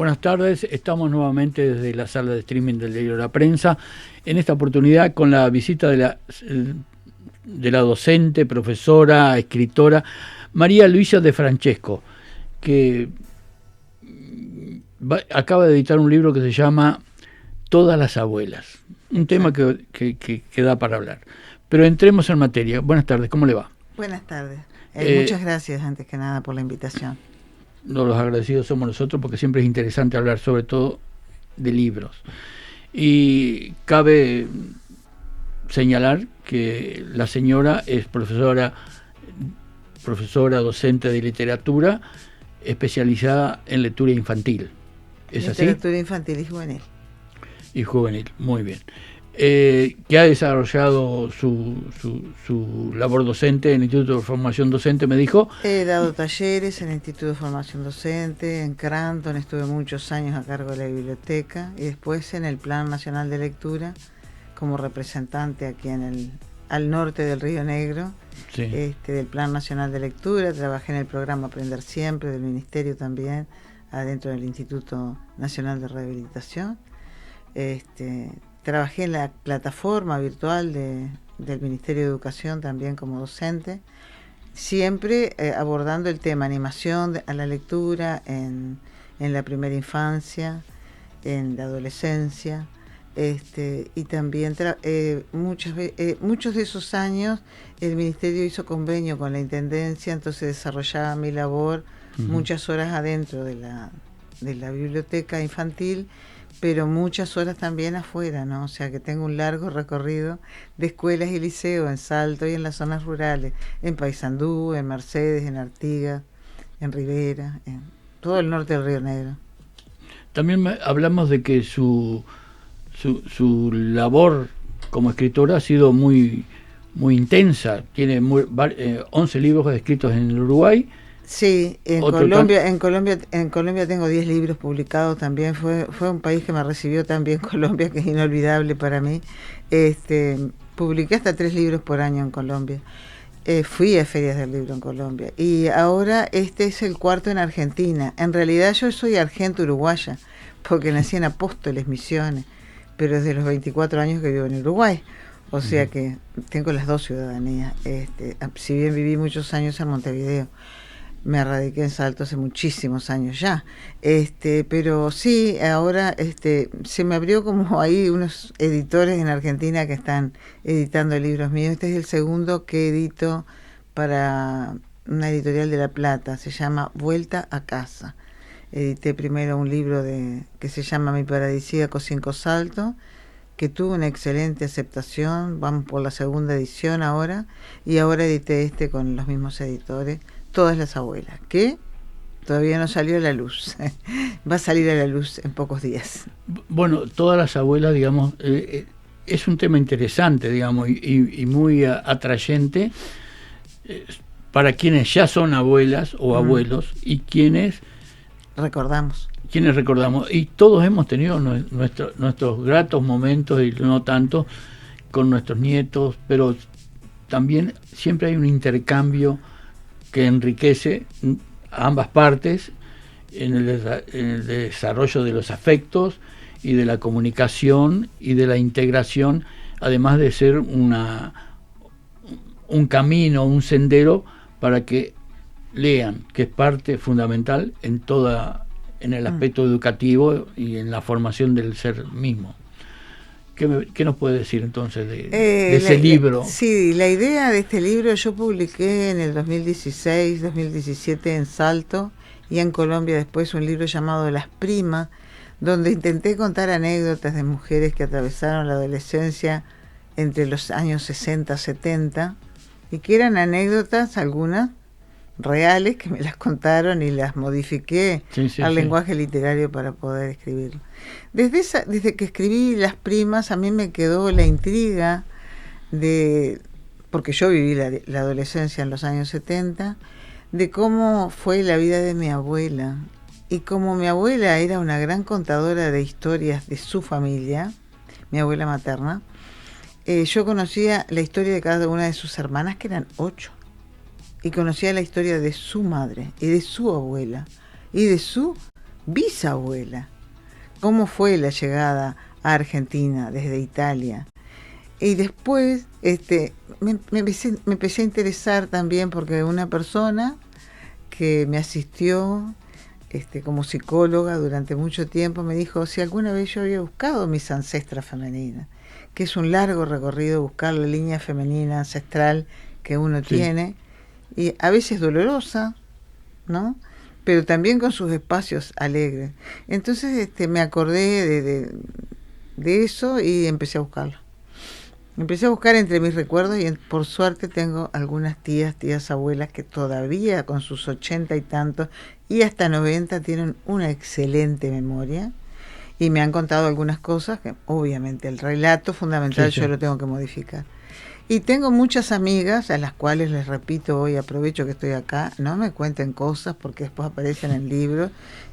Buenas tardes, estamos nuevamente desde la sala de streaming del diario La Prensa, en esta oportunidad con la visita de la docente, profesora, escritora, María Luisa De Francesco, que acaba de editar un libro que se llama Todas las abuelas, un tema que da para hablar. Pero entremos en materia. Buenas tardes, ¿cómo le va? Buenas tardes. Muchas gracias, antes que nada, por la invitación. Los agradecidos somos nosotros, porque siempre es interesante hablar sobre todo de libros. Y cabe señalar que la señora es profesora docente de literatura, especializada en lectura infantil. ¿Es así? Literatura infantil y juvenil. Y juvenil, muy bien. Que ha desarrollado su labor docente en el Instituto de Formación Docente, me dijo. He dado talleres en el Instituto de Formación Docente, en Cranton, estuve muchos años a cargo de la biblioteca, y después en el Plan Nacional de Lectura, como representante aquí al norte del Río Negro, Sí. Del Plan Nacional de Lectura. Trabajé en el programa Aprender Siempre del Ministerio también, adentro del Instituto Nacional de Rehabilitación. Trabajé en la plataforma virtual del Ministerio de Educación también como docente, siempre abordando el tema animación a la lectura en la primera infancia, en la adolescencia, y también muchos de esos años el Ministerio hizo convenio con la Intendencia, entonces desarrollaba mi labor muchas horas adentro de la biblioteca infantil, pero muchas horas también afuera, ¿no? O sea que tengo un largo recorrido de escuelas y liceos en Salto y en las zonas rurales, en Paysandú, en Mercedes, en Artigas, en Rivera, en todo el norte del Río Negro. También hablamos de que su labor como escritora ha sido muy intensa. Tiene 11 libros escritos en el Uruguay. Sí, en Colombia tengo 10 libros publicados también. Fue un país que me recibió también, Colombia, que es inolvidable para mí. Publiqué hasta 3 libros por año en Colombia. Fui a ferias del libro en Colombia. Y ahora este es el 4º en Argentina. En realidad yo soy argento-uruguaya, porque nací en Apóstoles, Misiones, pero desde los 24 años que vivo en Uruguay. O sea que tengo las 2 ciudadanías. Si bien viví muchos años en Montevideo, me radiqué en Salto hace muchísimos años ya, pero sí, ahora se me abrió como ahí unos editores en Argentina que están editando libros míos. Este es el segundo que edito para una editorial de La Plata, se llama Vuelta a Casa. Edité primero un libro que se llama Mi Paradisíaco 5 Salto, que tuvo una excelente aceptación, vamos por la 2ª edición ahora, y ahora edité con los mismos editores, Todas las abuelas, que todavía no salió a la luz. Va a salir a la luz en pocos días. Bueno, Todas las abuelas, digamos, es un tema interesante, digamos, y muy atrayente para quienes ya son abuelas o abuelos y quienes recordamos. Y todos hemos tenido nuestros gratos momentos, y no tanto, con nuestros nietos, pero también siempre hay un intercambio que enriquece a ambas partes en el desarrollo de los afectos y de la comunicación y de la integración, además de ser un camino, un sendero para que lean, que es parte fundamental en el aspecto educativo y en la formación del ser mismo. ¿Qué nos puede decir entonces de ese libro? Sí, la idea de este libro yo publiqué en el 2016, 2017 en Salto, y en Colombia después un libro llamado Las Primas, donde intenté contar anécdotas de mujeres que atravesaron la adolescencia entre los años 60, 70, y que eran anécdotas, algunas reales, que me las contaron y las modifiqué al lenguaje literario para poder escribirlo. Desde que escribí Las Primas, a mí me quedó la intriga porque yo viví la adolescencia en los años 70, de cómo fue la vida de mi abuela. Y como mi abuela era una gran contadora de historias de su familia, mi abuela materna, yo conocía la historia de cada una de sus hermanas, que eran 8. Y conocía la historia de su madre y de su abuela y de su bisabuela, cómo fue la llegada a Argentina desde Italia. Y después me empecé a interesar también porque una persona que me asistió como psicóloga durante mucho tiempo me dijo si alguna vez yo había buscado mis ancestras femeninas, que es un largo recorrido buscar la línea femenina ancestral que uno tiene, y a veces dolorosa, ¿no? Pero también con sus espacios alegres. Entonces me acordé de eso y empecé a buscarlo. Empecé a buscar entre mis recuerdos y por suerte tengo algunas tías abuelas que todavía con sus 80 y tantos y hasta 90 tienen una excelente memoria y me han contado algunas cosas que obviamente el relato fundamental yo lo tengo que modificar. Y tengo muchas amigas a las cuales les repito hoy, aprovecho que estoy acá, no me cuenten cosas porque después aparecen en libros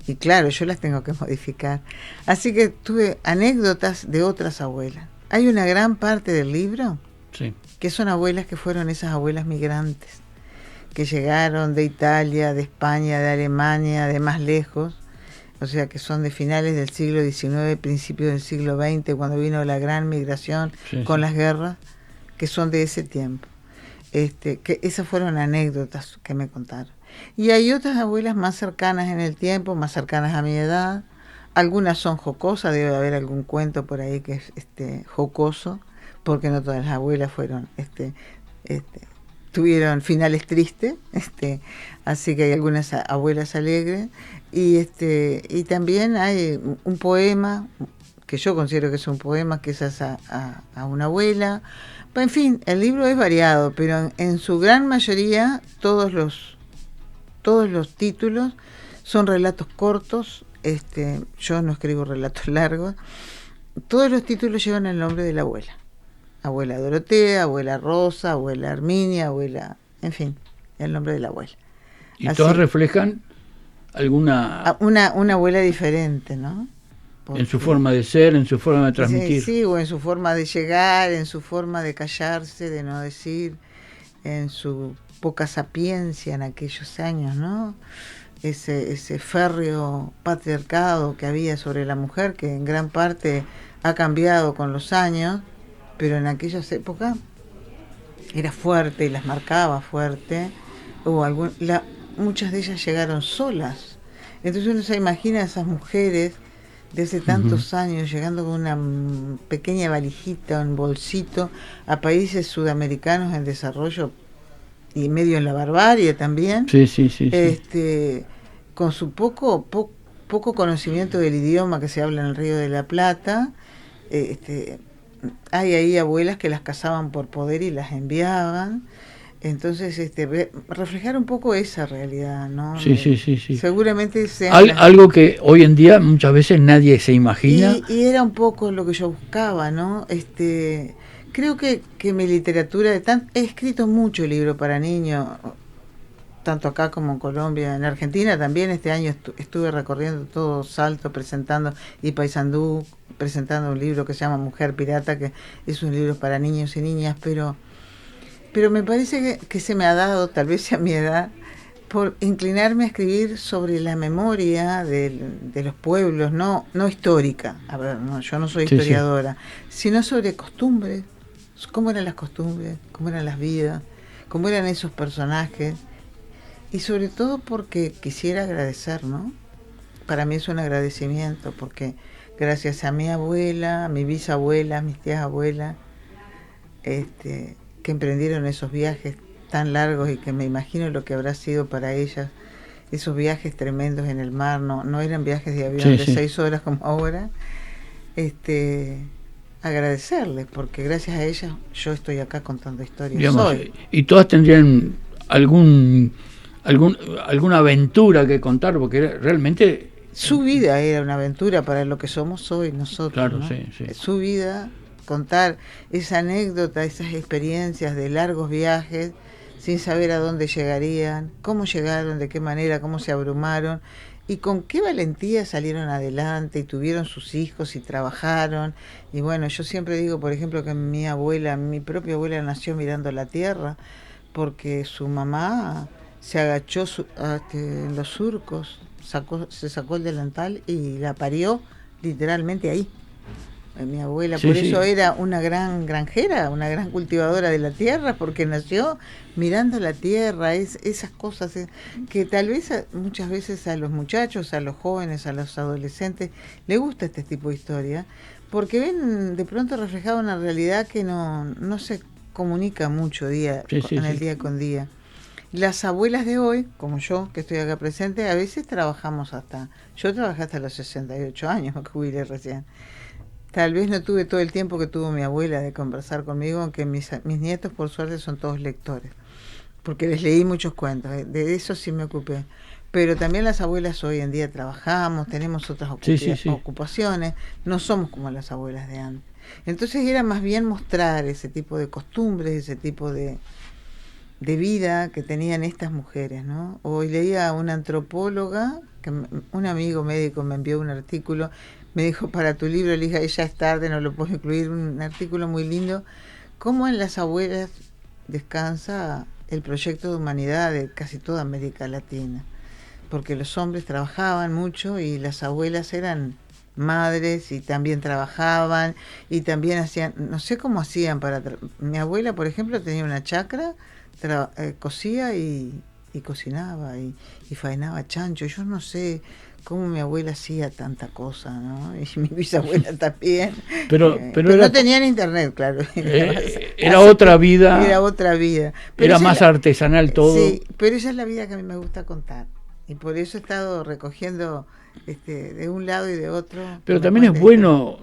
y claro, yo las tengo que modificar. Así que tuve anécdotas de otras abuelas. Hay una gran parte del libro que son abuelas que fueron esas abuelas migrantes, que llegaron de Italia, de España, de Alemania, de más lejos, o sea que son de finales del siglo XIX, principios del siglo XX, cuando vino la gran migración con las guerras, que son de ese tiempo. Que esas fueron anécdotas que me contaron. Y hay otras abuelas más cercanas en el tiempo, más cercanas a mi edad. Algunas son jocosas, debe haber algún cuento por ahí que es jocoso, porque no todas las abuelas fueron tuvieron finales tristes, así que hay algunas abuelas alegres y también hay un poema que yo considero que es un poema que es a una abuela. En fin, el libro es variado, pero en su gran mayoría todos los títulos son relatos cortos. Yo no escribo relatos largos. Todos los títulos llevan el nombre de la abuela. Abuela Dorotea, abuela Rosa, abuela Herminia, abuela, en fin, el nombre de la abuela. Y así, todas reflejan alguna... Una abuela diferente, ¿no? Porque, en su forma de ser, en su forma de transmitir. Sí, o en su forma de llegar, en su forma de callarse, de no decir, en su poca sapiencia en aquellos años, ¿no? Ese férreo patriarcado que había sobre la mujer, que en gran parte ha cambiado con los años, pero en aquellas épocas era fuerte y las marcaba fuerte. Muchas de ellas llegaron solas. Entonces uno se imagina a esas mujeres de hace tantos años llegando con una pequeña valijita, un bolsito, a países sudamericanos en desarrollo y medio en la barbarie también. Sí. Con su poco conocimiento del idioma que se habla en el Río de la Plata. Hay ahí abuelas que las casaban por poder y las enviaban. Entonces, reflejar un poco esa realidad, ¿no? Sí. Seguramente algo que hoy en día muchas veces nadie se imagina. Y era un poco lo que yo buscaba, ¿no? Creo que mi literatura, he escrito mucho libro para niños, tanto acá como en Colombia, en Argentina también. Este año estuve recorriendo todo Salto, presentando, y Paysandú, presentando un libro que se llama Mujer Pirata, que es un libro para niños y niñas, pero me parece que se me ha dado, tal vez a mi edad, por inclinarme a escribir sobre la memoria de los pueblos, no histórica, a ver, yo no soy historiadora, sino sobre costumbres, cómo eran las costumbres, cómo eran las vidas, cómo eran esos personajes, y sobre todo porque quisiera agradecer, ¿no? Para mí es un agradecimiento, porque gracias a mi abuela, a mi bisabuela, a mis tías abuelas, que emprendieron esos viajes tan largos y que me imagino lo que habrá sido para ellas, esos viajes tremendos en el mar, no eran viajes de avión de 6 horas como ahora, agradecerles, porque gracias a ellas yo estoy acá contando historias. Digamos, y todas tendrían alguna aventura que contar, porque realmente su vida era una aventura para lo que somos hoy nosotros. Claro, ¿no? sí. Su vida, contar esa anécdota, esas experiencias de largos viajes sin saber a dónde llegarían, cómo llegaron, de qué manera, cómo se abrumaron y con qué valentía salieron adelante y tuvieron sus hijos y trabajaron. Y bueno, yo siempre digo, por ejemplo, que mi propia abuela nació mirando la tierra, porque su mamá se agachó en los surcos, se sacó el delantal y la parió literalmente ahí. Mi abuela, sí, por eso era una gran granjera, una gran cultivadora de la tierra, porque nació mirando la tierra, esas cosas que tal vez muchas veces a los muchachos, a los jóvenes, a los adolescentes, les gusta este tipo de historia, porque ven de pronto reflejada una realidad que no se comunica mucho el día con día. Las abuelas de hoy, como yo, que estoy acá presente, a veces trabajamos yo trabajé hasta los 68 años, me jubilé recién. Tal vez no tuve todo el tiempo que tuvo mi abuela de conversar conmigo, aunque mis nietos, por suerte, son todos lectores, porque les leí muchos cuentos, de eso sí me ocupé. Pero también las abuelas hoy en día trabajamos, tenemos otras ocupaciones, no somos como las abuelas de antes. Entonces era más bien mostrar ese tipo de costumbres, ese tipo de vida que tenían estas mujeres, ¿no? Hoy leía a una antropóloga, un amigo médico me envió un artículo. Me dijo, para tu libro, le dije, ya es tarde, no lo puedo incluir, un artículo muy lindo. Cómo en las abuelas descansa el proyecto de humanidad de casi toda América Latina. Porque los hombres trabajaban mucho y las abuelas eran madres y también trabajaban y también hacían, no sé cómo hacían mi abuela, por ejemplo, tenía una chacra, cosía y cocinaba y faenaba chancho. Yo no sé cómo mi abuela hacía tanta cosa, ¿no? Y mi bisabuela también. Pero no tenían internet, claro. Era otra vida. Era otra vida. Era más artesanal todo. Sí, pero esa es la vida que a mí me gusta contar. Y por eso he estado recogiendo de un lado y de otro. Pero también es bueno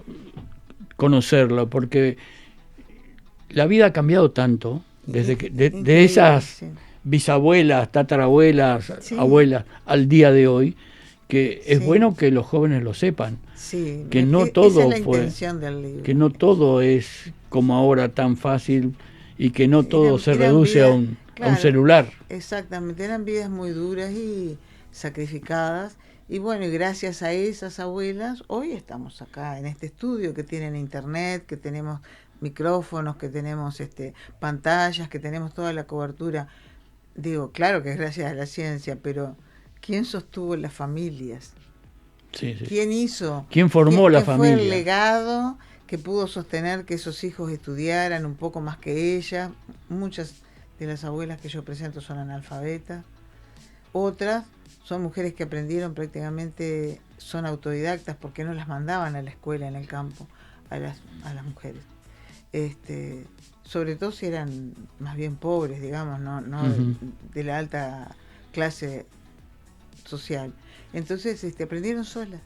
conocerlo, porque la vida ha cambiado tanto desde que de esas bisabuelas, tatarabuelas, abuelas al día de hoy, que es bueno que los jóvenes lo sepan, que no todo que no todo es como ahora tan fácil y que no todo se reduce a un celular. Exactamente, eran vidas muy duras y sacrificadas, y bueno, y gracias a esas abuelas hoy estamos acá en este estudio, que tienen internet, que tenemos micrófonos, que tenemos pantallas, que tenemos toda la cobertura. Digo, claro que es gracias a la ciencia, pero ¿quién sostuvo las familias? ¿Quién hizo? ¿Quién formó la familia? Fue el legado que pudo sostener que esos hijos estudiaran un poco más que ella. Muchas de las abuelas que yo presento son analfabetas. Otras son mujeres que aprendieron prácticamente, son autodidactas porque no las mandaban a la escuela en el campo, a las mujeres. Sobre todo si eran más bien pobres, digamos, no de la alta clase social. Entonces aprendieron solas,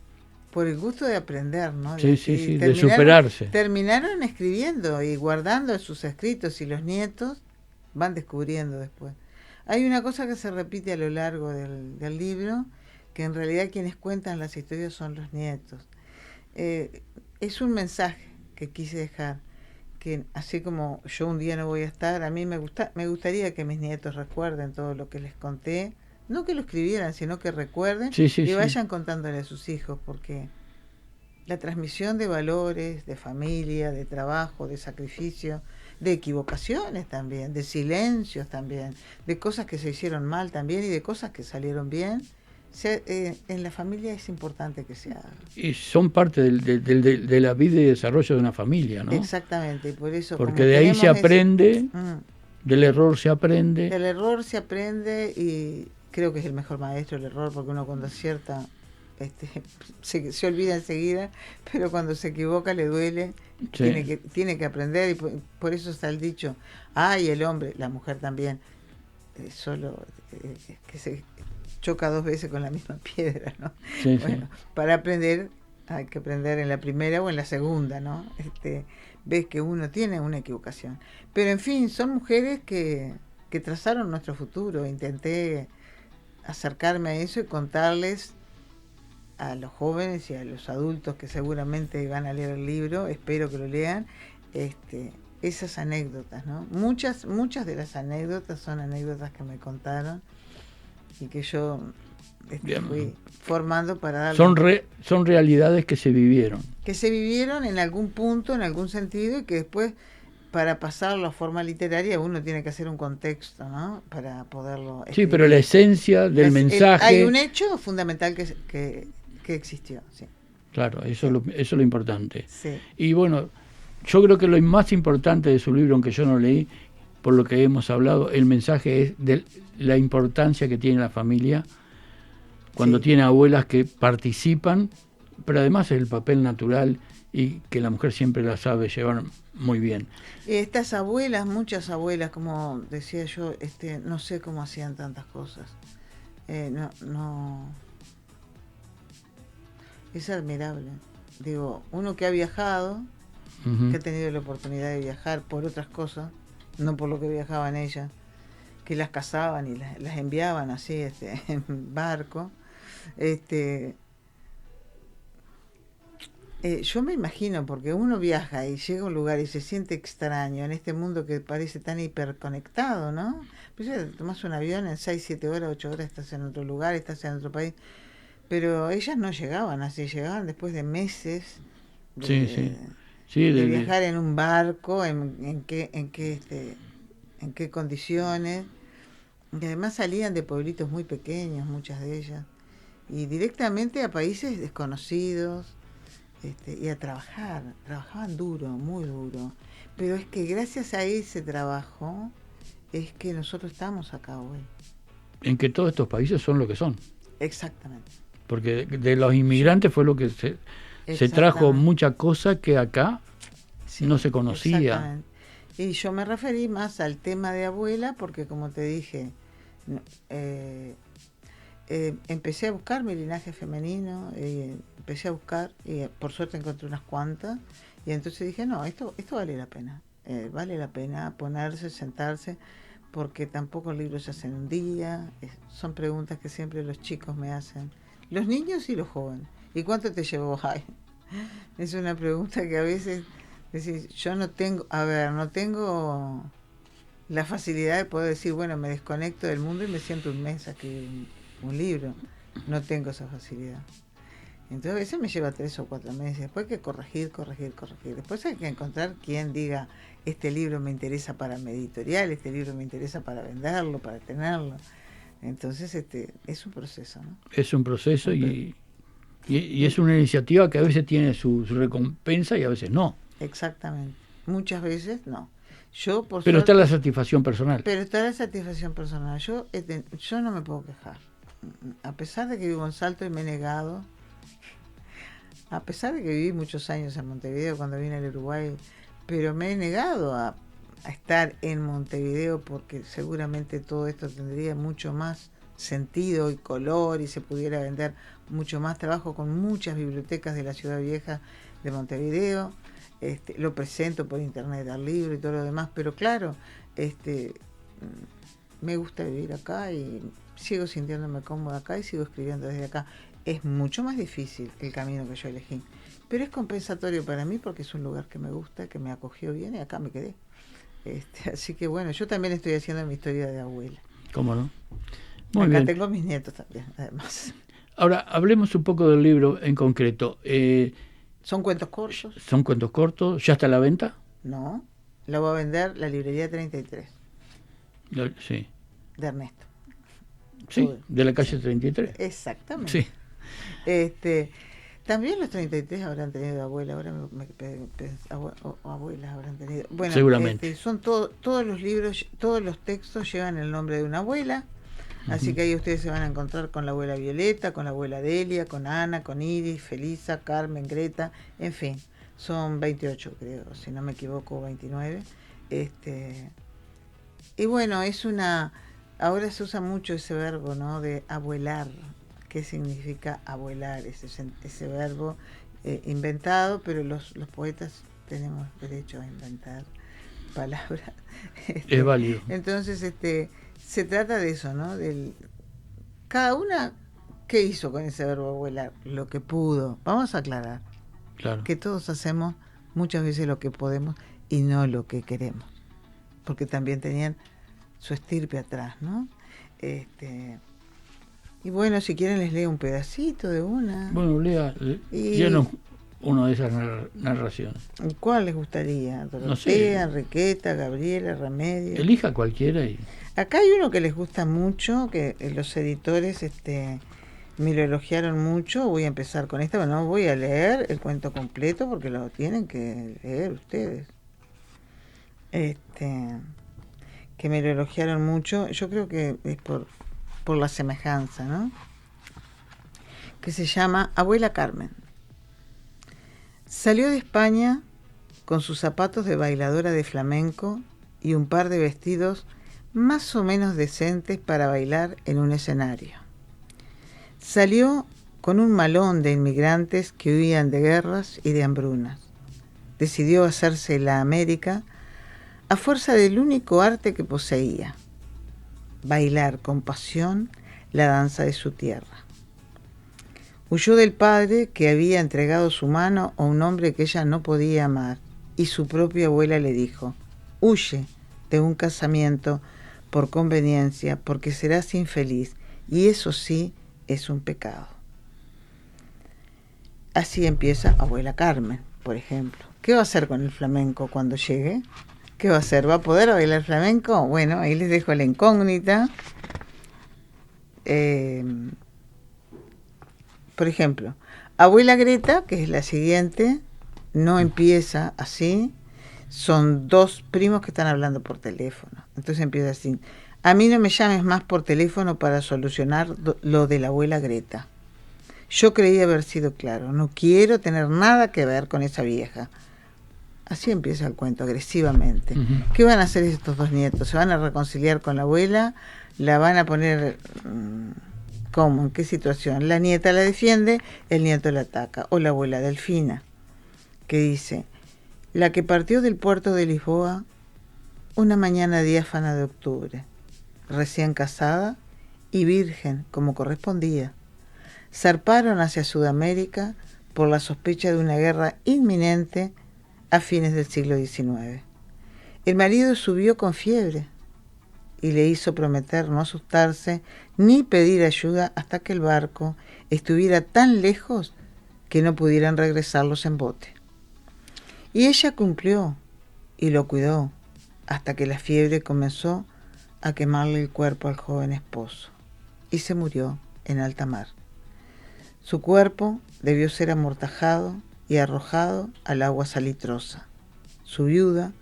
por el gusto de aprender, ¿no? De superarse. Terminaron escribiendo y guardando sus escritos, y los nietos van descubriendo después. Hay una cosa que se repite a lo largo del libro, que en realidad quienes cuentan las historias son los nietos. Es un mensaje que quise dejar, que así como yo un día no voy a estar, a mí me gustaría que mis nietos recuerden todo lo que les conté, no que lo escribieran, sino que recuerden y vayan contándole a sus hijos, porque la transmisión de valores, de familia, de trabajo, de sacrificio, de equivocaciones también, de silencios también, de cosas que se hicieron mal también y de cosas que salieron bien, en la familia es importante que se haga. Y son parte de la vida y desarrollo de una familia, ¿no? Exactamente, y por eso... Porque de ahí se aprende, del error se aprende. Del error se aprende, y creo que es el mejor maestro el error, porque uno cuando acierta se olvida enseguida, pero cuando se equivoca le duele, tiene que aprender, y por eso está el dicho, y el hombre, la mujer también, solo que se choca 2 veces con la misma piedra, ¿no? Para aprender hay que aprender en la primera o en la segunda, ¿no? Ves que uno tiene una equivocación, pero en fin, son mujeres que trazaron nuestro futuro. Intenté acercarme a eso y contarles a los jóvenes y a los adultos que seguramente van a leer el libro, espero que lo lean, esas anécdotas, ¿no? Muchas de las anécdotas son anécdotas que me contaron y que yo fui formando para darle... Son realidades que se vivieron. Que se vivieron en algún punto, en algún sentido, y que después para pasarlo a forma literaria uno tiene que hacer un contexto, ¿no? Para poderlo escribir. Sí, pero la esencia del mensaje... hay un hecho fundamental que existió, sí. Claro, eso es lo importante. Sí. Y bueno, yo creo que lo más importante de su libro, aunque yo no leí, por lo que hemos hablado, el mensaje es de la importancia que tiene la familia cuando tiene abuelas que participan, pero además es el papel natural y que la mujer siempre la sabe llevar muy bien. Estas abuelas, muchas abuelas, como decía yo, no sé cómo hacían tantas cosas. No es admirable. Digo, uno que ha viajado, que ha tenido la oportunidad de viajar por otras cosas, no por lo que viajaban ellas, que las cazaban y las enviaban así en barco. Yo me imagino, porque uno viaja y llega a un lugar y se siente extraño en este mundo que parece tan hiperconectado, ¿no? Pues tomas un avión en 6, 7 horas, 8 horas, estás en otro lugar, estás en otro país. Pero ellas no llegaban así, llegaban después de meses de viajar en un barco, en qué condiciones. Y además salían de pueblitos muy pequeños, muchas de ellas, y directamente a países desconocidos. Y a trabajaban duro, muy duro, pero es que gracias a ese trabajo es que nosotros estamos acá hoy. En que todos estos países son lo que son. Exactamente. Porque de los inmigrantes fue lo que se trajo mucha cosa que acá no se conocía. Exactamente. Y yo me referí más al tema de abuela porque, como te dije, empecé a buscar mi linaje femenino, empecé a buscar y por suerte encontré unas cuantas y entonces dije, no, esto vale la pena ponerse, sentarse, porque tampoco el libro se hace en un día, son preguntas que siempre los chicos me hacen, los niños y los jóvenes. ¿Y cuánto te llevó? Ay, es una pregunta que a veces decís, yo no tengo la facilidad de poder decir, bueno, me desconecto del mundo y me siento un mes a escribir un libro. No tengo esa facilidad. Entonces a veces me lleva 3 o 4 meses. Después hay que corregir. Después hay que encontrar quien diga, este libro me interesa para mi editorial, este libro me interesa para venderlo, para tenerlo. Entonces es un proceso, ¿no? Es un proceso y es una iniciativa que a veces tiene su recompensa y a veces no. Exactamente. Muchas veces no. Pero está la satisfacción personal. Yo no me puedo quejar. A pesar de que vivo en Salto y me he negado, a pesar de que viví muchos años en Montevideo cuando vine al Uruguay, pero me he negado a estar en Montevideo porque seguramente todo esto tendría mucho más sentido y color y se pudiera vender mucho más. Trabajo con muchas bibliotecas de la Ciudad Vieja de Montevideo, lo presento por internet al libro y todo lo demás, pero claro, me gusta vivir acá y sigo sintiéndome cómoda acá y sigo escribiendo desde acá. Es mucho más difícil el camino que yo elegí, pero es compensatorio para mí porque es un lugar que me gusta, que me acogió bien y acá me quedé. Así que bueno, yo también estoy haciendo mi historia de abuela. ¿Cómo no? Muy acá bien. Tengo mis nietos también, además. Ahora, hablemos un poco del libro en concreto. ¿Son cuentos cortos? ¿Son cuentos cortos? ¿Ya está a la venta? No, lo va a vender la librería 33. Sí. De Ernesto. Sí, de la calle 33. Exactamente. Sí. También los 33 habrán tenido abuela, ahora abuelas habrán tenido. Bueno, seguramente. Son todos los libros, todos los textos llevan el nombre de una abuela, así que ahí ustedes se van a encontrar con la abuela Violeta, con la abuela Delia, con Ana, con Iris, Felisa, Carmen, Greta, en fin, son 28 creo, si no me equivoco, 29. Y bueno, ahora se usa mucho ese verbo, ¿no? De abuelar. ¿Qué significa abuelar? Ese verbo inventado, pero los poetas tenemos derecho a inventar palabras. Es válido. Entonces, se trata de eso, ¿no? Cada una, ¿qué hizo con ese verbo abuelar? Lo que pudo. Vamos a aclarar. Claro. Que todos hacemos muchas veces lo que podemos y no lo que queremos. Porque también tenían su estirpe atrás, ¿no? Y bueno, si quieren les leo un pedacito de una. Bueno, léanos una de esas narraciones. ¿Cuál les gustaría? Dorotea, No sé. Enriqueta, Gabriela, Remedio. Elija cualquiera y... Acá hay uno que les gusta mucho, que los editores me lo elogiaron mucho. Voy a empezar con esta, pero no voy a leer el cuento completo porque lo tienen que leer ustedes. Que me lo elogiaron mucho. Yo creo que es por la semejanza, ¿no? Que se llama Abuela Carmen. Salió de España con sus zapatos de bailadora de flamenco y un par de vestidos más o menos decentes para bailar en un escenario. Salió con un malón de inmigrantes que huían de guerras y de hambrunas. Decidió hacerse la América a fuerza del único arte que poseía: bailar con pasión la danza de su tierra. Huyó del padre que había entregado su mano a un hombre que ella no podía amar, y su propia abuela le dijo: huye de un casamiento por conveniencia, porque serás infeliz, y eso sí es un pecado. Así empieza Abuela Carmen, por ejemplo. ¿Qué va a hacer con el flamenco cuando llegue? ¿Qué va a hacer? ¿Va a poder bailar flamenco? Bueno, ahí les dejo la incógnita. Por ejemplo, Abuela Greta, que es la siguiente, no empieza así. Son dos primos que están hablando por teléfono. Entonces empieza así: a mí no me llames más por teléfono para solucionar lo de la abuela Greta. Yo creí haber sido claro. No quiero tener nada que ver con esa vieja. Así empieza el cuento, agresivamente. Uh-huh. ¿Qué van a hacer estos dos nietos? ¿Se van a reconciliar con la abuela? ¿La van a poner... ¿Cómo? ¿En qué situación? La nieta la defiende, el nieto la ataca. O la abuela Delfina, que dice: la que partió del puerto de Lisboa una mañana diáfana de octubre, recién casada y virgen como correspondía. Zarparon hacia Sudamérica por la sospecha de una guerra inminente a fines del siglo XIX. El marido subió con fiebre y le hizo prometer no asustarse ni pedir ayuda hasta que el barco estuviera tan lejos que no pudieran regresarlos en bote. Y ella cumplió y lo cuidó hasta que la fiebre comenzó a quemarle el cuerpo al joven esposo y se murió en alta mar. Su cuerpo debió ser amortajado y arrojado al agua salitrosa. Su viuda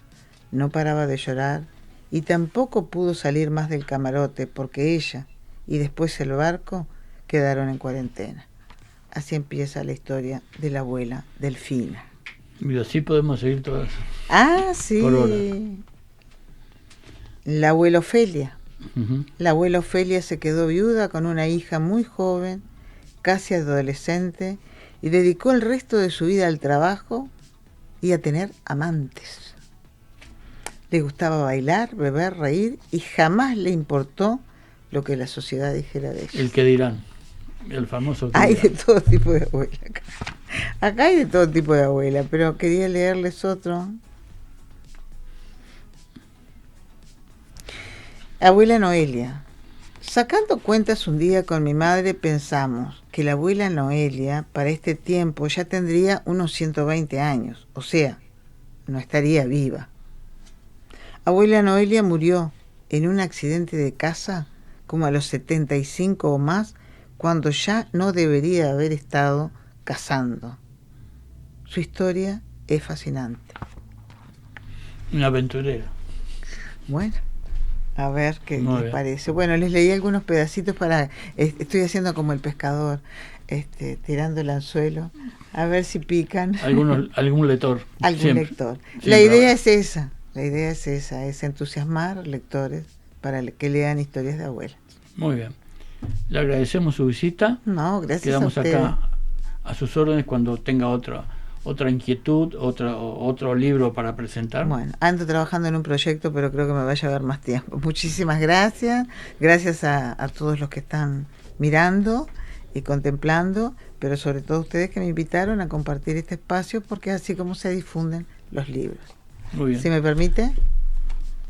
no paraba de llorar y tampoco pudo salir más del camarote porque ella y después el barco quedaron en cuarentena. Así empieza la historia de la abuela Delfina. Y así podemos seguir todas. Ah, sí. Por hora. La abuela Ofelia. Uh-huh. La abuela Ofelia se quedó viuda con una hija muy joven, casi adolescente, y dedicó el resto de su vida al trabajo y a tener amantes. Le gustaba bailar, beber, reír y jamás le importó lo que la sociedad dijera de ella. El que dirán, el famoso que Hay dirán. de todo tipo de abuela acá. Acá hay de todo tipo de abuela, pero quería leerles otro. Abuela Noelia. Sacando cuentas un día con mi madre pensamos que la abuela Noelia para este tiempo ya tendría unos 120 años, o sea, no estaría viva. Abuela Noelia murió en un accidente de casa como a los 75 o más, cuando ya no debería haber estado cazando. Su historia es fascinante. Una aventurera. Bueno, a ver qué Muy les bien. parece. Bueno, les leí algunos pedacitos para... estoy haciendo como el pescador, tirando el anzuelo, a ver si pican. Algún lector. Algún siempre. lector. Siempre La idea habrá. es esa. La idea es esa, es entusiasmar lectores para que lean historias de abuela. Muy bien. Le agradecemos su visita. No, gracias Quedamos a usted. acá a sus órdenes cuando tenga otra inquietud, otro libro para presentar. Bueno, ando trabajando en un proyecto, pero creo que me va a llevar más tiempo. Muchísimas gracias. Gracias a todos los que están mirando y contemplando, pero sobre todo ustedes que me invitaron a compartir este espacio, porque es así como se difunden los libros. Muy bien. Si me permite,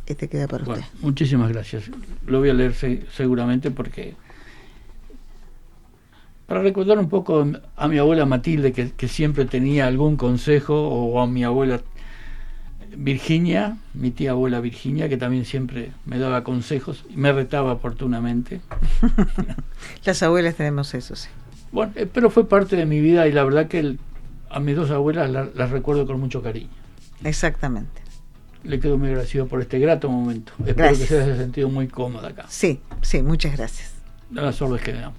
queda para Bueno, usted. muchísimas gracias. Lo voy a leer seguramente porque para recordar un poco a mi abuela Matilde, que siempre tenía algún consejo, o a mi abuela Virginia, mi tía abuela Virginia, que también siempre me daba consejos y me retaba oportunamente. Las abuelas tenemos eso, sí. Bueno, pero fue parte de mi vida, y la verdad que a mis dos abuelas las recuerdo con mucho cariño. Exactamente. Le quedo muy agradecido por este grato momento. Espero que se haya sentido muy cómoda acá. Sí, sí, muchas gracias. De las órdenes que damos.